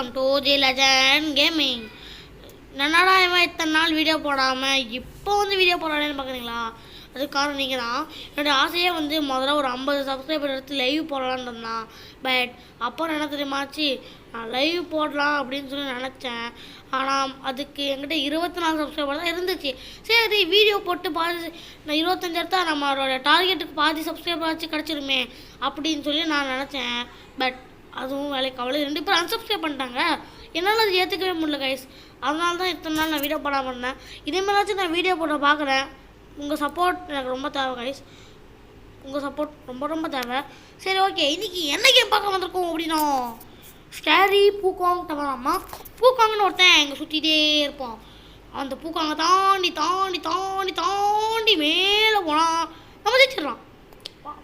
Welcome to the legend gaming. என்னடா இவன் இத்தனை நாள் வீடியோ போடாமல் இப்போ வந்து வீடியோ போடானேன்னு பார்க்குறீங்களா? அதுக்கு காரணம் நீங்கள் தான். என்னோடய ஆசையே வந்து முதல்ல ஒரு 50 சப்ஸ்கிரைபர் எடுத்து லைவ் போடலான்னு இருந்தான். பட் அப்புறம் என்ன தெரியுமாச்சு, நான் லைவ் போடலாம் அப்படின்னு சொல்லி நினச்சேன். ஆனால் அதுக்கு என்கிட்ட 24 சப்ஸ்கிரைபர் தான் இருந்துச்சு. சரி வீடியோ போட்டு பாதி நான் 25 எடுத்தா நம்மளோட டார்கெட்டுக்கு பாதி சப்ஸ்கிரைபர் ஆச்சு கிடச்சிருமே அப்படின்னு சொல்லி நான் நினச்சேன். பட் அதுவும் வேலைக்கு கவலை 2 பேர் அன்சப்ஸ்கிரைப் பண்ணிட்டாங்க. என்னால் அது ஏற்றுக்கவே முடியல கைஸ். அதனால தான் இத்தனை நாள் நான் வீடியோ போடாமல் இருந்தேன். இதேமாதிரியாச்சும் நான் வீடியோ போட பார்க்குறேன். உங்கள் சப்போர்ட் எனக்கு ரொம்ப தேவை கைஸ். உங்கள் சப்போர்ட் ரொம்ப ரொம்ப தேவை. சரி ஓகே, இன்றைக்கி என்ன கேம் பார்க்க வந்திருக்கோம் அப்படின்னா ஸ்கேரி பூகாங் டவராமா. பூகாங்னு ஒருத்தன் எங்கே சுற்றிட்டே இருப்போம். அந்த பூகாங்கை தாண்டி தாண்டி தாண்டி தாண்டி மேலே போனால் நம்ம ஜெயிச்சிடலாம்.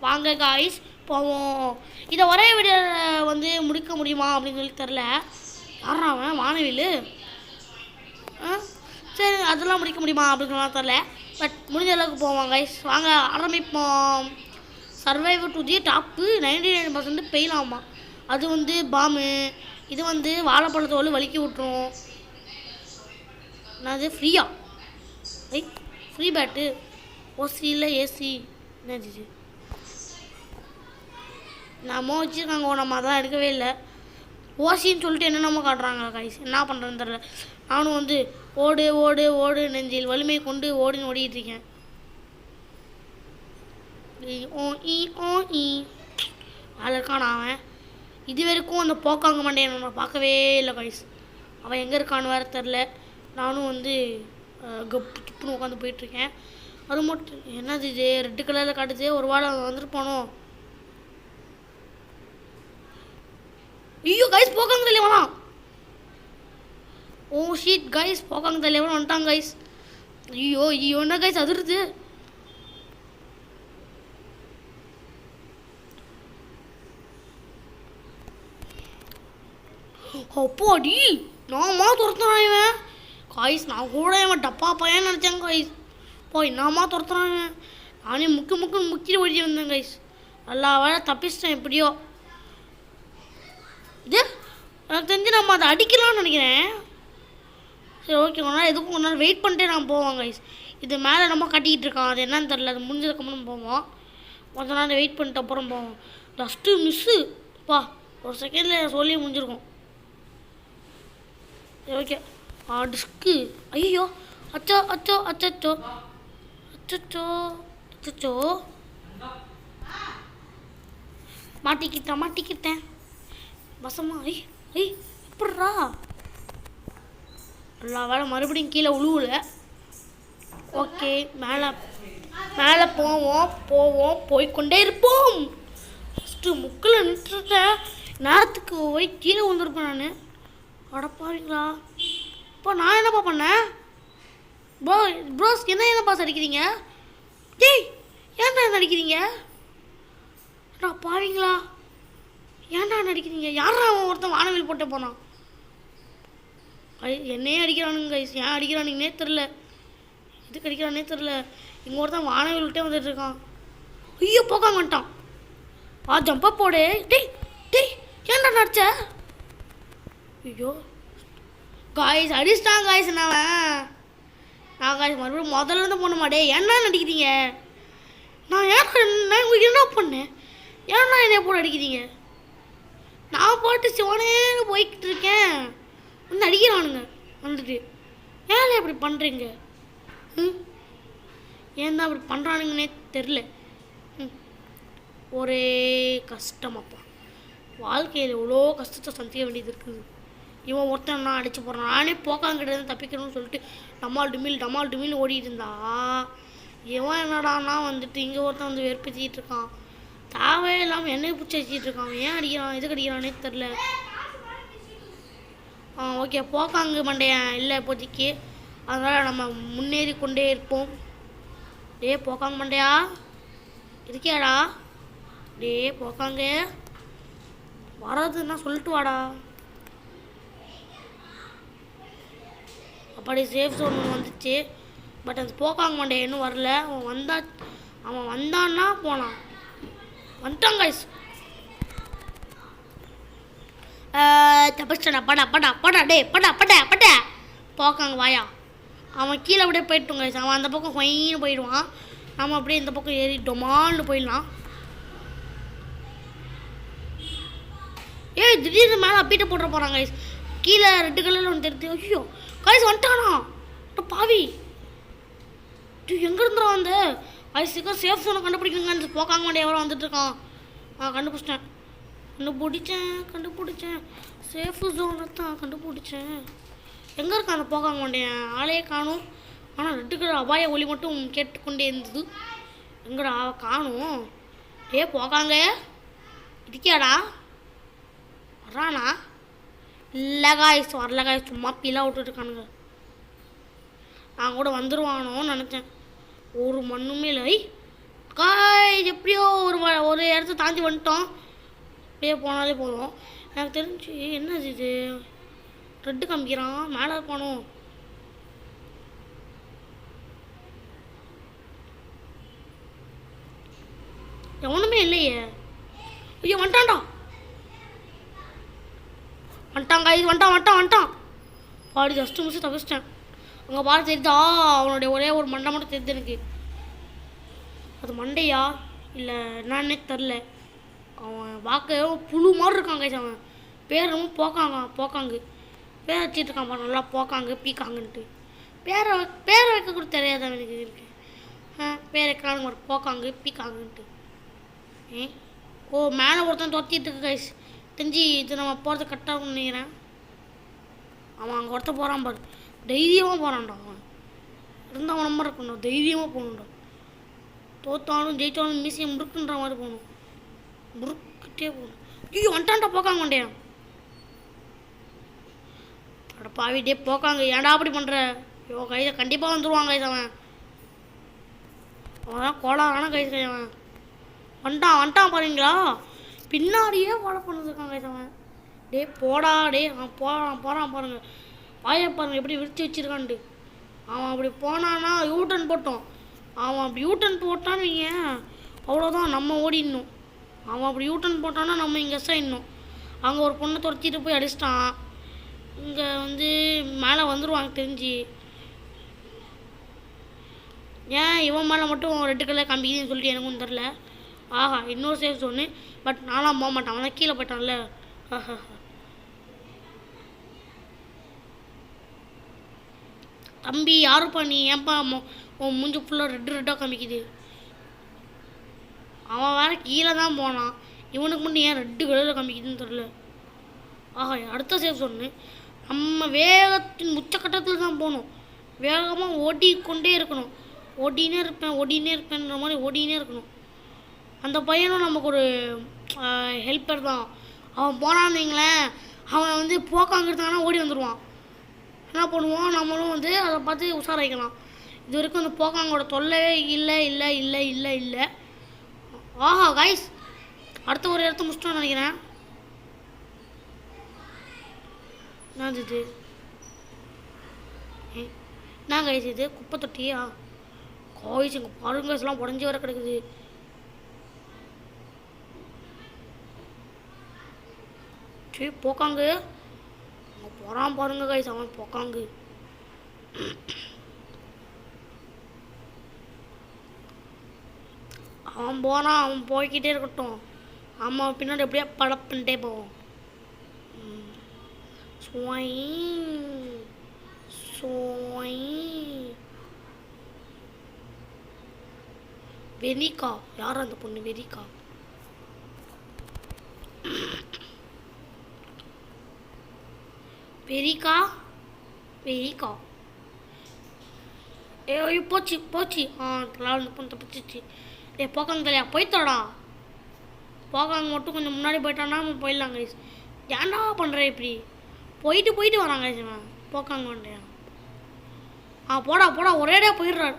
வாங்க காய்ஸ் போவோம். இதை ஒரே வீடியோவில் வந்து முடிக்க முடியுமா அப்படின்னு சொல்லி தெரில. யாராவன் வானவில் சரி அதெல்லாம் முடிக்க முடியுமா அப்படின்னு தெரில. பட் முடிஞ்ச அளவுக்கு போவோம் கைஸ். வாங்க ஆரம்பிப்போம். Survivor to the top 99% பெயிலாமா. அது வந்து பாம்பு. இது வந்து வாழைப்பழத்தோடு வலிக்கி விட்டுரும். அது ஃப்ரீயா? ஃப்ரீ பேட்டு ஓசி இல்லை ஏசி என்னது நம்ம வச்சுருக்காங்க. நம்ம அதெல்லாம் எடுக்கவே இல்லை. ஓசின்னு சொல்லிட்டு என்னென்னமோ காட்டுறாங்க கைஸ். என்ன பண்ணுறதுன்னு தெரில. நானும் வந்து ஓடு ஓடு ஓடு நெஞ்சில் வலிமை கொண்டு ஓடின்னு ஓடிட்டுருக்கேன். அதில் இருக்கான் அவன். இது வரைக்கும் அந்த போக்காங்க மாட்டேன் நான் பார்க்கவே இல்லை கைஸ். அவன் எங்கே இருக்கான்னு வேறு தெரில. நானும் வந்து கப்பு துப்புன்னு உட்காந்து போயிட்டுருக்கேன். அது மட்டும் என்னது இது ரெட்டு கலரில் காட்டுது. ஒரு வாழை வந்துருப்பானோ. ஐயோ கைஸ் போக்காங்க தள்ளி வேணாம். ஓ ஷீட் கைஸ் போக்காங்க தள்ளி வேணும் வந்துட்டாங்க கைஸ். ஐயோ ஐயோ என்ன கைஸ் அதிருது. அப்போடி நாமா துரத்துறான் இவன் காய்ஸ். நான் கூட இவன் டப்பா பையன் நினச்சேன் கைஸ். போய் நாமா துரத்துறான் இவன். நானே முக்குன்னு முக்கிட்டு ஓடி வந்தேன் கைஸ். நல்லா வேலை தப்பிச்சிட்டேன் எப்படியோ. இது எனக்கு தெரிஞ்சு நம்ம அதை அடிக்கலாம்னு நினைக்கிறேன். சரி ஓகே, கொஞ்ச நேரம் எதுக்கும் கொஞ்ச நேரம் வெயிட் பண்ணிட்டே நான் போவோம் கைஸ். இது மேலே நம்ம கட்டிக்கிட்டு இருக்கான். அது என்னன்னு தெரில. அது முடிஞ்சதுக்கப்புறம் போவோம். கொஞ்ச நேரம் வெயிட் பண்ணிட்டு அப்புறம் போவோம். ஜஸ்ட்டு மிஸ்ஸு பா ஒரு செகண்டில் சொல்லி முடிஞ்சிருக்கோம். சரி ஓகே. டிஸ்க்கு ஐயோ அச்சோ அச்சோ அச்சோ அச்சோ அச்சோ மாட்டிக்கிட்டேன் வசமா. எப்பட்றா எல்லா வேலை மறுபடியும் கீழே உழுவுல. ஓகே மேலே போவோம் போய்கொண்டே இருப்போம். ஃபஸ்ட்டு முக்கில் நின்றுட்டேன். நேரத்துக்கு போய் கீழே விழுந்துருப்பேன் நான். அடப்பாவீங்களா இப்போ நான் என்னப்பா பண்ணேன்? ப்ரோஸ் என்னப்பா அடிக்கிறீங்க? டேய் ஏன்டா என்ன அடிக்கிறீங்க? பாவீங்களா ஏன்டா நடிக்கிறீங்க? யாரா அவன் ஒருத்தன் வானவில் போட்டே போனான். என்னையே அடிக்கிறானுங்க கைஸ். ஏன் அடிக்கிறானுங்கன்னே தெரில. எதுக்கு அடிக்கிறானே தெரில. இங்கே ஒருத்தன் வானவில் விட்டே வந்துட்டு இருக்கான். ஐயோ போக்காங்க வந்துட்டான். ஜம்பா போடு. டேய் டேய் ஏன்டா நடிச்ச? ஐயோ காய்ஸ் அடிச்சிட்டான் காய்ஸ். நான் காய்ஸ் மறுபடியும் முதல்ல இருந்து போன மாட்டே. ஏன்னா நடிக்கிறீங்க? நான் உங்களுக்கு என்ன பண்ணேன்? ஏன்னா என்னைய போட்டு அடிக்கிறீங்க? நான் பாட்டு சிவனேன்னு போய்கிட்டு இருக்கேன். வந்து அடிக்கிறானுங்க வந்துட்டு. ஏன் அப்படி பண்ணுறீங்க? ஏன் தான் அப்படி பண்ணுறானுங்கன்னே தெரில. ஒரே கஷ்டமாப்பா. வாழ்க்கையில் எவ்வளோ கஷ்டத்தை சந்திக்க வேண்டியது இருக்குது. இவன் ஒருத்தன் நான் அடிச்சு போடுறான். நானே போக்காங்கிட்ட தப்பிக்கணும்னு சொல்லிட்டு டமால் டுமில் ஓடிட்டு இருந்தா இவன் என்னடானா வந்துட்டு இங்கே ஒருத்தன் வந்து வெறுப்பிச்சிக்கிட்டு இருக்கான். தேவையே இல்லாமல் என்னை பிடிச்சி வச்சிட்டு இருக்கான். ஏன் அடிக்கிறான் எதுக்கு அடிக்கிறானே தெரில. ஓகே போக்காங்க மண்டையன் இல்லை இப்போதைக்கு. அதனால் நம்ம முன்னேறி கொண்டே இருப்போம். டே போக்காங்க மண்டையா இருக்கியாடா? டே போக்காங்க வராதுன்னா சொல்லிட்டு வாடா. அப்படி சேஃப் ஜோன் வந்துச்சு. பட் அது போக்காங்க மண்டையா இன்னும் வரல. அவன் வந்தான்னா போனான். வந்துட்டான் கைஸ். தப்பிச்சடா படா படா படா டே படா படா படா போக்காங்க வாயா. அவன் கீழே அப்படியே போயிட்டுங்க கைஸ். அவன் அந்த பக்கம் கொயின்னு போயிடுவான். நம்ம அப்படியே இந்த பக்கம் ஏறி டொமான்னு போயிடலாம். ஏய் திடீர்னு மேலே அப்பீட்ட போட்டுற போகிறாங்க கைஸ். கீழே ரெட்டு கலரில் ஒன்று தெரிஞ்சு. ஐயோ கைஸ் வந்துட்டானா பாவி. எங்கே இருந்துடும் வந்து ஐஸுக்கு சேஃப் ஜோனை கண்டுபிடிக்கணுங்க. போக்காங்க மாட்டே எவ்வளோ வந்துட்டுருக்கான். கண்டுபிடிச்சிட்டேன் கண்டுபிடிச்சேன் சேஃப் ஜோனை தான் கண்டுபிடிச்சேன். எங்கே இருக்கான் அந்த போக்காங்க மாட்டேன்? ஆளையே காணும். ஆனால் ரெட்டு கலர் அபாய ஒளி மட்டும் கேட்டுக்கொண்டே இருந்தது. எங்கடா காணும்? ஏ போக்காங்க இருக்கியாடா? வரானா? இல்லை காய்ஸ் வரல காய்ஸ். சும்மா பீலாக விட்டுட்டுருக்கானுங்க. நான் கூட வந்துடுவானோன்னு நினச்சேன். ஒரு மண்ணுமே இல்லை காய்ஸ். எப்படியோ ஒரு இடத்த தாண்டி வந்துட்டோம். அப்படியே போனாலே போதும். எனக்கு தெரிஞ்சு என்னது இது ரெட்டு காமிக்கிறான். மேலே போனோம். எவனுமே இல்லையே. ஐயோ வந்துட்டான்டா. கைஸ் வந்துட்டான். பாடி ஜஸ்ட்டு மிஸ் தப்பிச்சிட்டேன். அங்கே பாரு தெரியுதா? அவனுடைய ஒரே ஒரு மண்டை மட்டும் தெரியுது எனக்கு. அது மண்டையா இல்லை என்னன்னே தெரில. அவன் பார்க்க புழு மாதிரி இருக்கான் கைஸ். அவன் பேர் ரொம்ப போக்காங்கு பேர் வச்சுட்டு இருக்கான் பாரு. நல்லா போக்காங்க பீக்காங்கன்ட்டு பேரை வைக்க கூட தெரியாத எனக்கு இருக்கு. பேர் வைக்கிறாங்க ஒரு போக்காங்கு பீக்காங்கன்ட்டு. ஓ மேலே ஒருத்தன் தொத்திட்டு இருக்கு கைஸ். தெரிஞ்சு இது நம்ம போகிறது கரெக்டாக நினைக்கிறேன். அவன் அங்கே ஒருத்தன் போகிறான் பாரு. தைரியமாக போகிறான்டா. அவன் இருந்தால் அவன் நம்பர் இருக்கணும். தைரியமாக போகணுண்டா. தோத்தாலும் ஜெயித்தாலும் மியூசியம் முறுக்குன்ற மாதிரி போகணும். முறுக்கிட்டே போகணும். ஐயோ வந்துட்டான்டா போக்காங்க மாட்டேன். அட பாவிட்டே போக்காங்க ஏன்டா அப்படி பண்ணுற? ஐயோ கைதை கண்டிப்பாக வந்துடுவாங்க கைஸ். அவன் தான் கோளாறான கைஸ். அவன் வந்துட்டான் பாருங்களா? பின்னாடியே ஃபாலோ பண்ணிருக்கான் கைஸ். அவன் டே போடா டே. அவன் போகிறான் பாருங்க. வாயை பாருங்க எப்படி விரிச்சு வச்சிருக்கான்ட்டு. அவன் அப்படி போனான்னா யூட்டன் போட்டோம். அவன் அப்படி யூட்டன் போட்டான்னு வைங்க அவ்வளோதான், நம்ம ஓடிடணும். அவன் அப்படி யூட்டன் போட்டான்னா நம்ம இங்கே இன்னும் அங்கே ஒரு பொண்ணை துரத்திட்டு போய் அடிச்சிட்டான். இங்கே வந்து மேலே வந்துடுவாங்க தெரிஞ்சு. ஏன் இவன் மேலே மட்டும் ரெட்டு கலர் காமிக்குதுன்னு சொல்லிட்டு எனக்கும் தெரில. ஆஹா இன்னொரு சேஃப் ஜோனு. பட் நான்லாம் போக மாட்டான். அவன் தான் கீழே போயிட்டான்ல. தம்பி யாருப்பா நீ? ஏன்ப்பா உன் மூஞ்சி ஃபுல்லாக ரெட்டாக காமிக்குது? அவன் வேற கீழே தான் போனான். இவனுக்கு மட்டும் ஏன் ரெட்டு கலரில் காமிக்குதுன்னு தெரில. ஆஹா அடுத்த சேஃப் ஜோனு. நம்ம வேகத்தின் உச்சக்கட்டத்தில் தான் போகணும். வேகமாக ஓடிக்கொண்டே இருக்கணும். ஓடினே இருப்பேன்ற மாதிரி ஓடினே இருக்கணும். அந்த பையனும் நமக்கு ஒரு ஹெல்ப்பர் தான். அவன் போனான்னு வைங்களேன், அவன் வந்து போக்காங்கிறதுக்கான ஓடி வந்துடுவான். என்ன பண்ணுவான், நம்மளும் வந்து அதை பார்த்து உஷாராயிக்கலாம். இது வரைக்கும் அந்த போக்காங்கோட தொல்லவே இல்லை. ஆஹா கைஸ் அடுத்த ஒரு இடத்த முடிச்சிட்டோன்னு நினைக்கிறேன். என்னது இது? என்ன கைஸ் இது? குப்பை தொட்டியா? காய்ஸ் இங்கே பாருங்க எல்லாம் உடஞ்சி வர கிடக்குது. சரி போக்காங்க அங்கே போகிறான் பாருங்க கைஸ். அவன் போக்காங்க அவன் போனான். அவன் போய்கிட்டே இருக்கட்டும். ஆமாம் பின்னாடி எப்படியா படப்பின்ட்டே போவோம். வெரிக்கா யார் அந்த பொண்ணு? வெரிக்கா வெரிக்கா ஏ போச்சு. அந்த பொண்ணு தப்பிச்சிச்சு. போக்காங்க தலையா போய்த்தாடா. போக்காங்க மட்டும் கொஞ்சம் முன்னாடி போயிட்டான்னா நம்ம போயிடலாம் கைஸ். ஏன்டா பண்ணுற இப்படி? போயிட்டு வராங்க கைஸ். போக்காங்க வேண்டியா? போடா ஒரேடியாக போயிடுறாரு.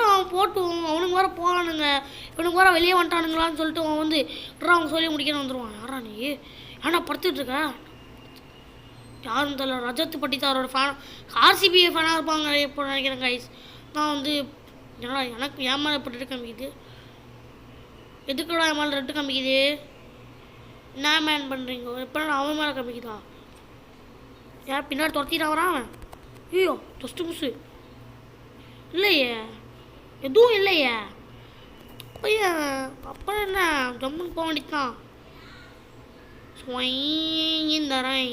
அவன் போட்டும். அவனுக்கு வேறு போகலானுங்க. இவனுக்கு வேறு வெளியே வந்துட்டானுங்களான்னு சொல்லிட்டு அவன் வந்து அவங்க சொல்லி முடிக்கணும் வந்துடுவான். யாரா நீ? ஏன்னா படுத்துட்ருக்க? யாரும் தெரியல. ரஜத் பட்டிதாரோட ஃபேன், ஆர்சிபி ஃபேனாக இருப்பாங்க இப்போ நினைக்கிறேன் கைஸ். நான் வந்து எனக்கு ஏன் மேலே இப்போ ரெட்டு காமிக்குது? எதுக்குடா என் மேலே ரெட்டு காமிக்குது? என்ன மேன் பண்ணுறீங்க? எப்போ அவன் மேலே காமிக்குதா? யார் பின்னாடி துரத்திட்டு வரான் அவன்? ஐயோ தொஸ்ட்டு முசு இல்லையே, எதுவும் இல்லையே. பையன் அப்புறம் என்ன ஜம்முன்னு போக வேண்டியதான். ஸ்வைங்கரை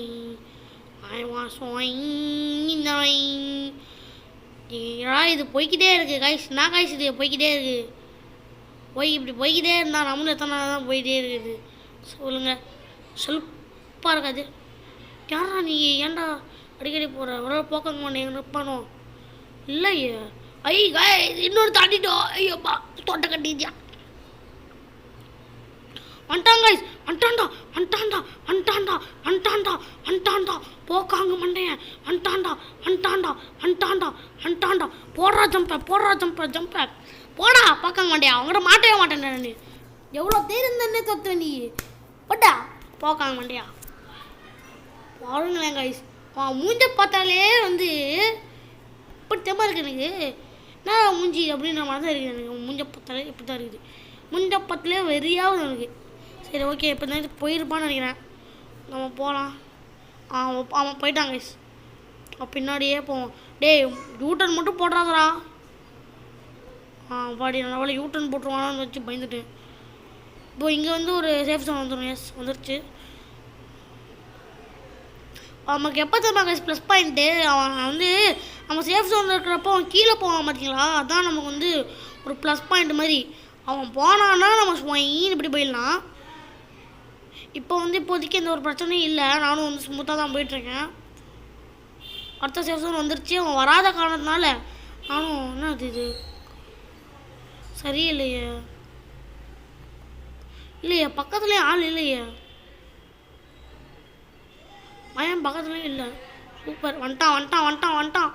இது போய்கிட்டே இருக்குது கைஸ். நான் கைஸ் இது போய்கிட்டே இருக்குது. இப்படி போய்கிட்டே இருந்தால் நம்மளும் எத்தனை நாள் தான் போயிட்டே இருக்குது சொல்லுங்கள். செல்ப்பாக இருக்காது. யாரா நீ? ஏன்டா அடிக்கடி போகிற? ஒரு போக்கங்க மாட்டேன் இருப்பானோ இல்லையே. காய் இன்னொரு தாண்டிட்டோம். ஐயோப்பா தொட்டை கட்டிட்டியா. வந்துட்டாங்க கைஸ். வந்துட்டான்டா போக்காங்க மண்டையன். வந்துட்டான்டா போடுறா ஜம்ப போடா போக்காங்க மண்டையா. அவங்கள்ட்ட மாட்டவே மாட்டேன் நான். எவ்வளோ பேர் இருந்தே தொத்து நீ போட்டா போக்காங்க மண்டையா. பாருங்களேன் கைஸ், மூஞ்ச பார்த்தாலே வந்து இப்படி தெம்மா இருக்குது எனக்கு. நான் மூஞ்சி அப்படின்ற மாதிரி தான் இருக்குது எனக்கு. மூஞ்ச பார்த்தாலே இப்படி தான் இருக்குது. மூஞ்ச பார்த்தாலே வெறியாவது எனக்கு. சரி ஓகே, இப்போ தான் போயிருப்பான்னு நினைக்கிறேன். நம்ம போகலாம். அவன் போயிட்டாங்க கைஸ். பின்னாடியே போவோம். டேய் யூட்டன் மட்டும் போடுறாங்கடா. பாடி நல்ல யூட்டன் போட்டுருவானான்னு வச்சு பயந்துட்டு. இப்போ இங்கே வந்து ஒரு சேஃப் ஜோன் வந்துடும். எஸ் வந்துருச்சு. நமக்கு எப்போ தெரியுமா கைஸ் ப்ளஸ் பாயிண்ட்டு? அவன் வந்து நம்ம சேஃப் ஜோனில் இருக்கிறப்போ அவன் கீழே போவான் பார்த்தீங்களா? அதான் நமக்கு வந்து ஒரு ப்ளஸ் பாயிண்ட் மாதிரி. அவன் போனான்னா நம்ம ஸ்வைன்னு இப்படி போயிடலாம். இப்போ வந்து இப்போதைக்கு எந்த ஒரு பிரச்சனையும் இல்லை. நானும் வந்து ஸ்மூத்தாக தான் போயிட்டுருக்கேன். அடுத்த சேஃப் ஜோன் வந்துருச்சு. அவன் வராத காரணத்தினால நானும் என்ன இது சரியில்லையே. பக்கத்துலேயே ஆள் இல்லையே. பையன் பக்கத்துலேயும் இல்லை. சூப்பர். வந்துட்டான்.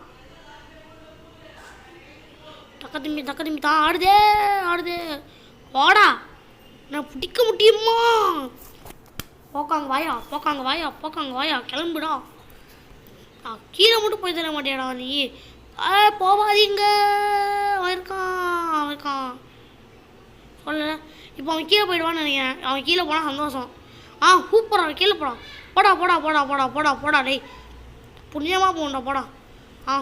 தக்க திம்பி தான் ஆடுதே. வாடா, நான் பிடிக்க முடியுமா? போக்காங்க வாயா கிளம்புடா. கீழே மட்டும் போய் தர மாட்டியாடா நீ? போவாதீங்க. அவன் சொல்லலை. இப்போ அவன் கீழே போயிடுவான்னு நினைக்கிறேன். அவன் கீழே போனால் சந்தோஷம். சூப்பராக கீழே போடா டேய் புண்ணியமாக போகணும்டா போடா.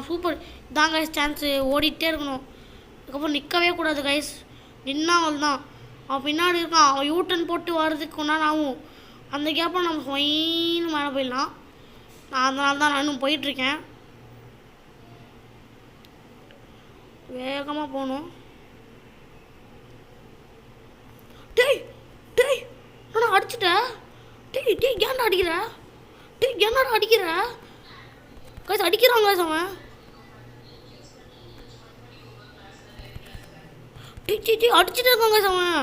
சூப்பர். இதான் கைஸ் சான்ஸு. ஓடிட்டே இருக்கணும். அதுக்கப்புறம் நிற்கவே கூடாது கைஸ். நின்னா அவள் தான். அவன் பின்னாடி இருக்கான். அவன் யூட்டன் போட்டு வர்றதுக்கு கொண்டாடு ஆகும். அந்த கேப்பில் நம்ம ஸ்வைன்னு மேலே போயிடலாம். அதனால தான் நானும் போயிட்டுருக்கேன். வேகமாக போகணும். டேய் நான் அடிச்சிட்டேன். ஏன்டா அடிக்கிற? என்னடா அடிக்கிற? கைஸ் அடிக்கிறாங்க கைஸ். அவன் அடிச்சுட்டு இருக்காங்க கைஸ். அவன்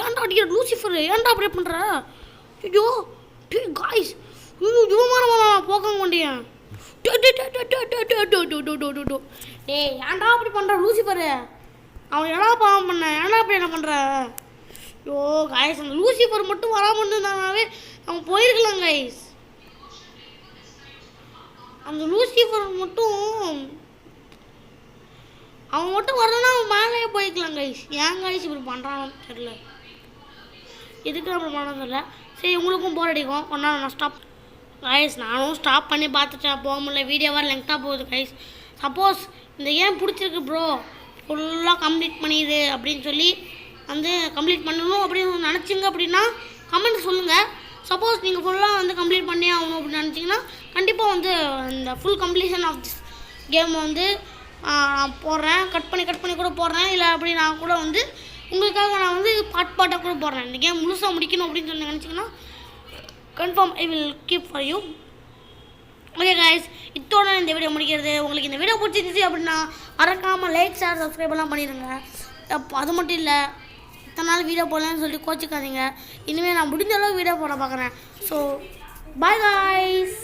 ஏன்டா அடிக்கிற? லூசிஃபர் ஏன்டா அப்படியே பண்ணுற? ஐயோ காய்ஸ் போக்காங்க மாட்டேன். டேய் ஏன்டா அப்படி பண்ணுற லூசிஃபரு? அவன் ஏடா பாவம் பண்ண? ஏன்டா அப்படி என்ன பண்ணுற? ஐயோ காய்ஸ், அந்த லூசிஃபர் மட்டும் வராமல் இருந்தாவே அவன் போயிருக்கலாம் கைஸ். அந்த லூசிஃபர் மட்டும் அவன் மட்டும் வரலன்னா அவன் மேலேயே போய்க்கலாம் கைஸ். ஏன் கைஸ் இப்படி பண்ணுறான்னு தெரியல. எதுக்கு அப்படி பண்ணணும் தெரியல. சரி உங்களுக்கும் போர் அடிக்கும். ஒன்றா நான் ஸ்டாப் கைஸ். நானும் ஸ்டாப் பண்ணி பார்த்துட்டேன். போக முடியல. வீடியோவாக லெங்க்த்தாக போகுது கைஸ். சப்போஸ் இந்த கேம் பிடிச்சிருக்கு ப்ரோ, ஃபுல்லாக கம்ப்ளீட் பண்ணிடு அப்படின்னு சொல்லி வந்து கம்ப்ளீட் பண்ணணும் அப்படின்னு நினச்சிங்க அப்படின்னா கமெண்ட் சொல்லுங்கள். சப்போஸ் நீங்கள் ஃபுல்லாக வந்து கம்ப்ளீட் பண்ணி ஆகணும் அப்படின்னு நினச்சிங்கன்னா கண்டிப்பாக வந்து இந்த full completion of this game வந்து நான் போடுறேன். கட் பண்ணி கூட போடுறேன். இல்லை அப்படி நான் கூட வந்து உங்களுக்காக நான் வந்து பாட்டாக கூட போடுறேன். இந்த கேம் முழுசாக முடிக்கணும் அப்படின்னு சொல்லி நினச்சிங்கன்னா confirm I will keep for you. Okay guys, இதோட இந்த வீடியோ முடிக்கிறது. உங்களுக்கு இந்த வீடியோ பிடிச்சிருந்துச்சு அப்படின்னா மறக்காமல் லைக் ஷேர் சப்ஸ்கிரைப் எல்லாம் பண்ணிடுங்க. அது மட்டும் இல்லை, இத்தனை நாள் வீடியோ போடலன்னு சொல்லிட்டு கோச்சிக்காதீங்க. இனிமேல் நான் முடிஞ்ச அளவுக்கு வீடியோ போட பார்க்குறேன். So bye guys.